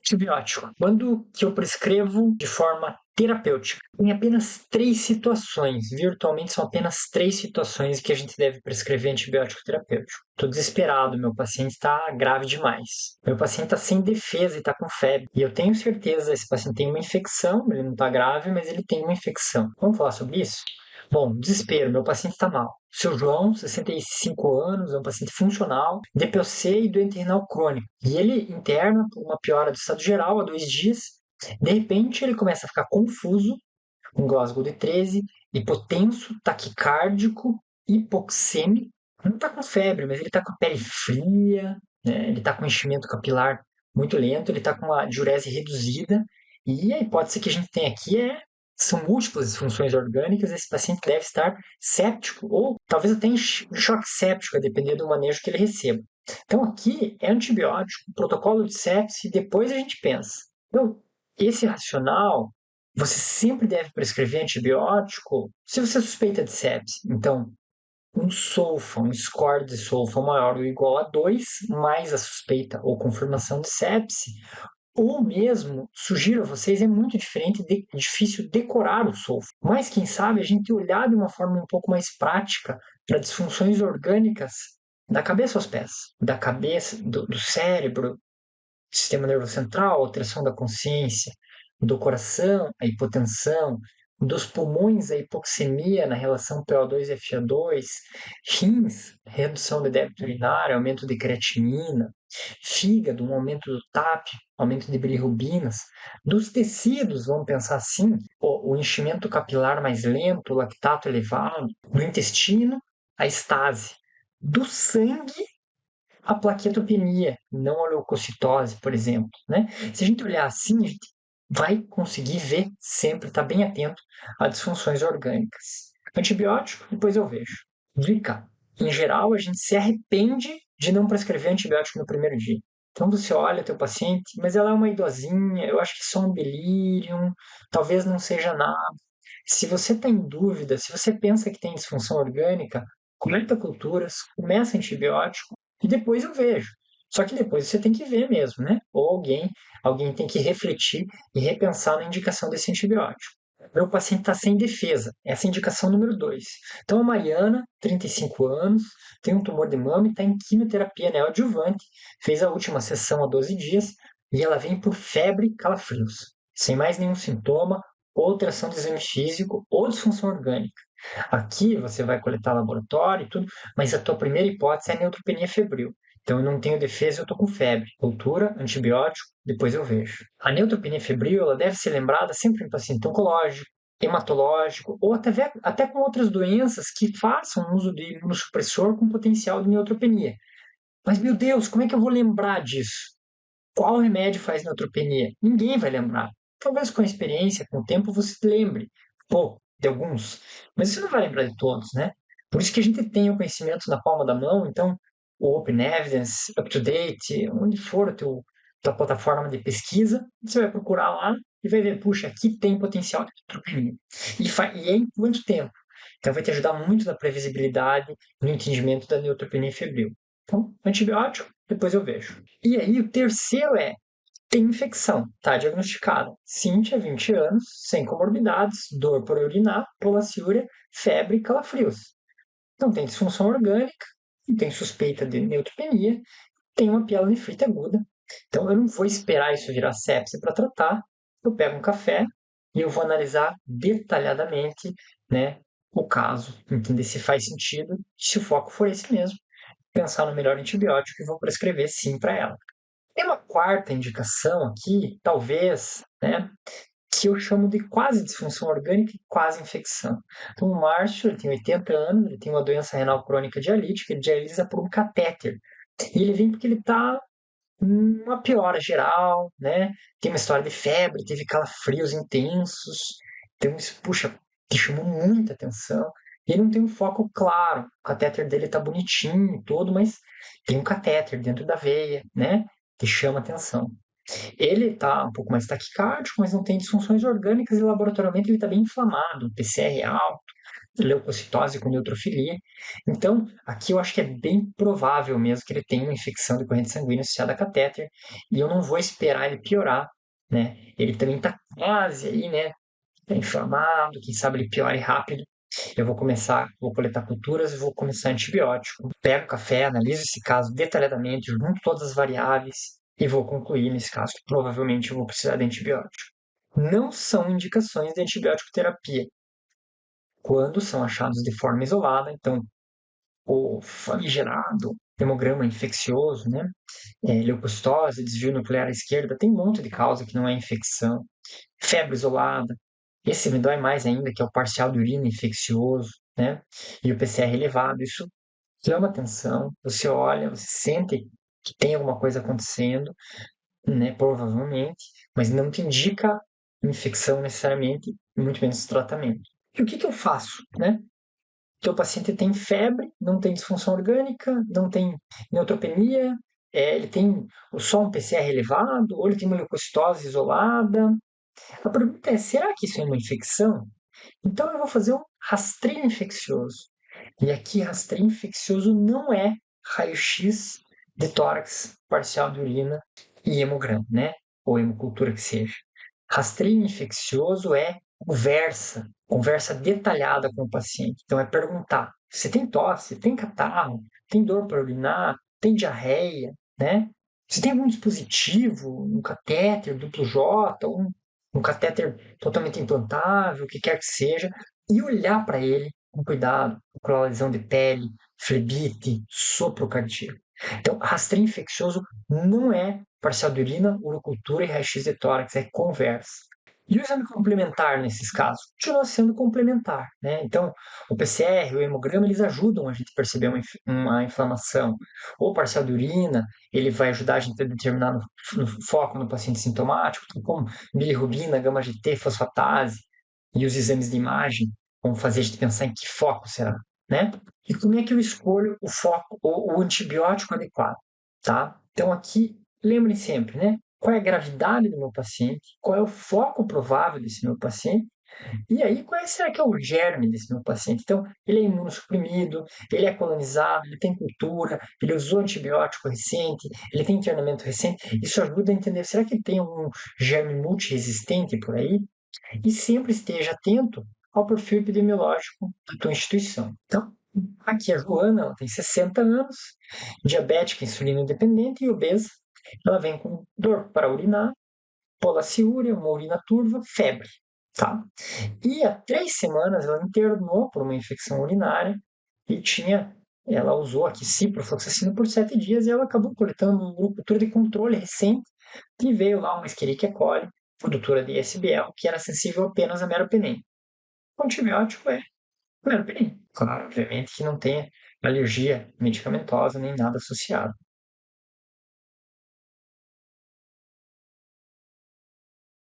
Antibiótico. Quando que eu prescrevo de forma terapêutica? Em apenas 3 situações, virtualmente são apenas 3 situações que a gente deve prescrever antibiótico terapêutico. Estou desesperado, meu paciente está grave demais. Meu paciente está sem defesa e está com febre. E eu tenho certeza, esse paciente tem uma infecção, ele não está grave, mas ele tem uma infecção. Vamos falar sobre isso? Bom, desespero, meu paciente está mal. Seu João, 65 anos, é um paciente funcional, DPOC e doente renal crônico. E ele interna por uma piora do estado geral há 2 dias. De repente, ele começa a ficar confuso, com Glasgow de 13, hipotenso, taquicárdico, hipoxêmico. Não está com febre, mas ele está com a pele fria, né? Ele está com enchimento capilar muito lento, ele está com a diurese reduzida. E a hipótese que a gente tem aqui são múltiplas disfunções orgânicas, esse paciente deve estar séptico, ou talvez até em choque séptico, a depender do manejo que ele receba. Então aqui é antibiótico, protocolo de sepse, e depois a gente pensa. Então, esse racional, você sempre deve prescrever antibiótico se você suspeita de sepse. Então, um SOFA, um score de SOFA maior ou igual a 2, mais a suspeita ou confirmação de sepse, ou mesmo, sugiro a vocês, é muito difícil decorar o SOFA. Mas quem sabe a gente olhar de uma forma um pouco mais prática para disfunções orgânicas da cabeça aos pés, da cabeça, do cérebro, sistema nervoso central, alteração da consciência, do coração, a hipotensão, dos pulmões, a hipoxemia na relação PO2-FA2, rins, redução de débito urinário, aumento de creatinina, fígado, um aumento do TAP, aumento de bilirrubinas, dos tecidos, vamos pensar assim, o enchimento capilar mais lento, o lactato elevado, do intestino, a estase, do sangue, a plaquetopenia, não a leucocitose, por exemplo, né? Se a gente olhar assim, a gente vai conseguir ver sempre, estar bem atento a disfunções orgânicas. Antibiótico, depois eu vejo. Dica: em geral, a gente se arrepende de não prescrever antibiótico no primeiro dia. Então você olha o teu paciente, mas ela é uma idosinha, eu acho que é só um delírio, talvez não seja nada. Se você está em dúvida, se você pensa que tem disfunção orgânica, coleta culturas, começa antibiótico e depois eu vejo. Só que depois você tem que ver mesmo, né? Ou alguém tem que refletir e repensar na indicação desse antibiótico. Meu paciente está sem defesa, essa é a indicação número 2. Então a Mariana, 35 anos, tem um tumor de mama e está em quimioterapia neoadjuvante, fez a última sessão há 12 dias e ela vem por febre e calafrios, sem mais nenhum sintoma, alteração do exame físico ou disfunção orgânica. Aqui você vai coletar laboratório e tudo, mas a tua primeira hipótese é a neutropenia febril. Então eu não tenho defesa, eu estou com febre. Cultura, antibiótico, depois eu vejo. A neutropenia febril ela deve ser lembrada sempre em paciente oncológico, hematológico ou até com outras doenças que façam uso de imunossupressor com potencial de neutropenia. Mas, meu Deus, como é que eu vou lembrar disso? Qual remédio faz neutropenia? Ninguém vai lembrar. Talvez com a experiência, com o tempo, você lembre, pô, de alguns. Mas você não vai lembrar de todos, né? Por isso que a gente tem o conhecimento na palma da mão. Então, o Open Evidence, UpToDate, onde for tua plataforma de pesquisa, você vai procurar lá e vai ver, puxa, aqui tem potencial de neutropenia. E é em quanto tempo? Então, vai te ajudar muito na previsibilidade e no entendimento da neutropenia febril. Então, antibiótico, depois eu vejo. E aí, o terceiro tem infecção, tá diagnosticada. Cíntia, 20 anos, sem comorbidades, dor por urinar, polaciúria, febre e calafrios. Não tem disfunção orgânica, não tem suspeita de neutropenia, tem uma pielonefrite aguda. Então, eu não vou esperar isso virar sepse para tratar. Eu pego um café e eu vou analisar detalhadamente, né, o caso, entender se faz sentido, se o foco for esse mesmo, pensar no melhor antibiótico e vou prescrever sim para ela. Tem uma quarta indicação aqui, talvez, né, que eu chamo de quase disfunção orgânica e quase infecção. Então, o Márcio, ele tem 80 anos, ele tem uma doença renal crônica dialítica, ele dialisa por um catéter. E ele vem porque ele está uma piora geral, né? Tem uma história de febre, teve calafrios intensos. Então, isso, puxa, te chamou muita atenção. E ele não tem um foco claro. O catéter dele tá bonitinho e todo, mas tem um catéter dentro da veia, né? Que chama atenção. Ele tá um pouco mais taquicárdico, mas não tem disfunções orgânicas e laboratorialmente ele tá bem inflamado, PCR alto. leucocitose com neutrofilia. Então, aqui eu acho que é bem provável mesmo que ele tenha uma infecção de corrente sanguínea associada a catéter, e eu não vou esperar ele piorar, né? Ele também está quase aí, né? Tá inflamado, quem sabe ele piore rápido. Eu vou coletar culturas e vou começar antibiótico. Pego o café, analiso esse caso detalhadamente, junto todas as variáveis e vou concluir nesse caso que provavelmente eu vou precisar de antibiótico. Não são indicações de antibiótico terapia quando são achados de forma isolada, então o famigerado hemograma infeccioso, né? Leucocitose, desvio nuclear à esquerda, tem um monte de causa que não é infecção. Febre isolada, esse me dói mais ainda, que é o parcial de urina infeccioso, né? E o PCR elevado, isso chama atenção, você olha, você sente que tem alguma coisa acontecendo, né? Provavelmente, mas não te indica infecção necessariamente, muito menos tratamento. E o que eu faço, né? Teu paciente tem febre, não tem disfunção orgânica, não tem neutropenia, ele tem só um PCR elevado, ou ele tem uma leucocitose isolada. A pergunta é, será que isso é uma infecção? Então eu vou fazer um rastreio infeccioso. E aqui, rastreio infeccioso não é raio-x de tórax, parcial de urina e hemograma, né? Ou hemocultura que seja. Rastreio infeccioso é conversa detalhada com o paciente. Então é perguntar: você tem tosse, tem catarro, tem dor para urinar, tem diarreia, né? Você tem algum dispositivo, um catéter duplo J, um catéter totalmente implantável, o que quer que seja, e olhar para ele com cuidado, com a lesão de pele, flebite, sopro cardíaco. Então, rastreio infeccioso não é parcial de urina, urocultura e raio-x de tórax, é conversa. E o exame complementar nesses casos? Continua sendo complementar, né? Então, o PCR, o hemograma, eles ajudam a gente a perceber uma inflamação. Ou parcial de urina, ele vai ajudar a gente a determinar no foco no paciente sintomático, como bilirrubina, gama-GT, fosfatase, e os exames de imagem vão fazer a gente pensar em que foco será, né? E como é que eu escolho o foco, o antibiótico adequado, tá? Então, aqui, lembrem sempre, né? Qual é a gravidade do meu paciente, qual é o foco provável desse meu paciente, e aí qual será que é o germe desse meu paciente. Então, ele é imunossuprimido, ele é colonizado, ele tem cultura, ele usou antibiótico recente, ele tem internamento recente. Isso ajuda a entender, será que tem algum germe multiresistente por aí? E sempre esteja atento ao perfil epidemiológico da tua instituição. Então, aqui a Joana, ela tem 60 anos, diabética, insulino dependente e obesa. Ela vem com dor para urinar, polaciúria, uma urina turva, febre. Tá? E há 3 semanas ela internou por uma infecção urinária e ela usou aqui ciprofloxacina por 7 dias e ela acabou coletando uma cultura de controle recente e veio lá uma Escherichia coli, produtora de SBL, que era sensível apenas a meropenem. O antibiótico é meropenem. Claro, obviamente que não tem alergia medicamentosa nem nada associado.